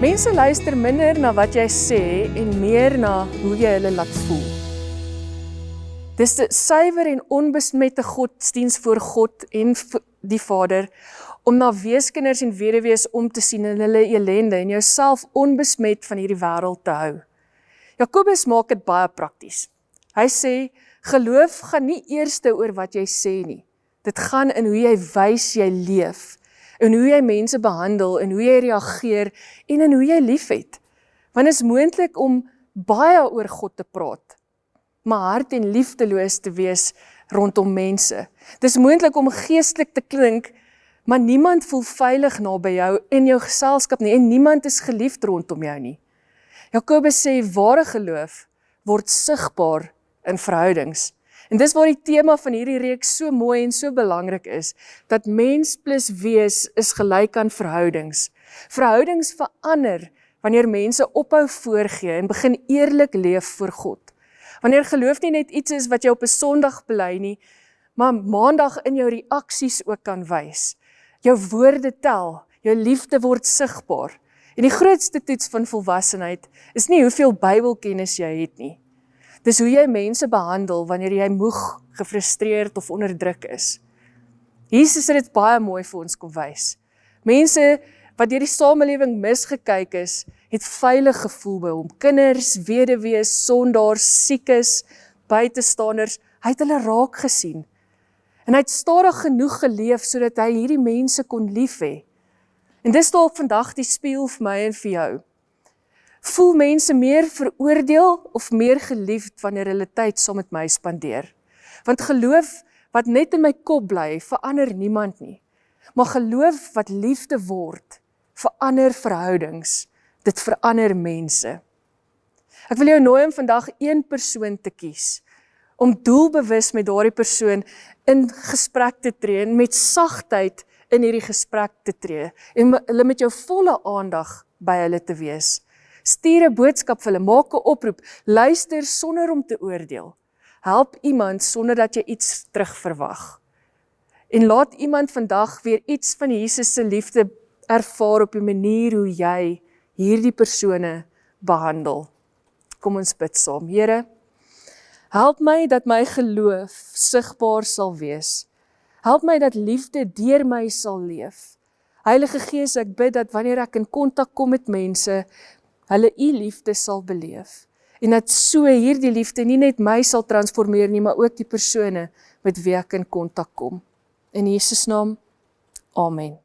Mense luister minder na wat jy sê en meer na hoe jy hulle laat voel. Dis die suiwer en onbesmette godsdiens voor God en die Vader, om na weeskinders en weduwees om te sien in hulle ellende en jouself onbesmet van hierdie wêreld te hou. Jakobus maak dit baie prakties. Hy sê, geloof gaan nie eerste oor wat jy sê nie. Dit gaan in hoe jy wys jy leef, en hoe jy mense behandel, en hoe jy reageer, en in hoe jy liefhet. Want is moontlik om baie oor God te praat, maar hart en liefdeloos te wees rondom mense. Dis moontlik om geestelik te klink, maar niemand voel veilig naby jou in jou geselskap nie, en niemand is geliefd rondom jou nie. Jakobus sê, ware geloof word sigbaar in verhoudings. En dis waar die tema van hierdie reeks so mooi en so belangrik is, dat mens plus wees is gelyk aan verhoudings. Verhoudings verander wanneer mense ophou voorgee en begin eerlik leef voor God. Wanneer geloof nie net iets is wat jy op 'n Sondag bely nie, maar Maandag in jou reaksies ook kan wys. Jou woorde tel, jou liefde word sigbaar. En die grootste toets van volwassenheid is nie hoeveel Bybelkennis jy het nie. Dis hoe jy mense behandel wanneer jy moeg, gefrustreerd of onderdruk is. Jesus het dit baie mooi vir ons kom wys. Mense wat deur die samelewing misgekyk is, het veilig gevoel by hom. Kinders, weduwees, sondaars, siekes, buitestanders, hy het hulle raak gesien. En hy het stadig genoeg geleef sodat hy hierdie mense kon lief hê. En dis dalk vandag die spieël vir my en vir jou. Voel mense meer veroordeel of meer geliefd wanneer hulle tyd saam met my spandeer? Want geloof wat net in my kop bly, verander niemand nie. Maar geloof wat liefde word, verander verhoudings. Dit verander mense. Ek wil jou nooi om vandag een persoon te kies, om doelbewus met daardie persoon in gesprek te tree, en met sagtheid in hierdie gesprek te tree, en hulle met jou volle aandag by hulle te wees. Stuur 'n boodskap vir hulle, maak 'n oproep, luister sonder om te oordeel. Help iemand sonder dat jy iets terugverwag. En laat iemand vandag weer iets van Jesus se liefde ervaar op die manier hoe jy hierdie persone behandel. Kom ons bid saam. Here, help my dat my geloof sigbaar sal wees. Help my dat liefde deur my sal leef. Heilige Gees, ek bid dat wanneer ek in kontak kom met mense, hulle u liefde sal beleef. En dat so hierdie liefde nie net my sal transformeer nie, maar ook die persone met wie ek in kontak kom. In Jesus naam, amen.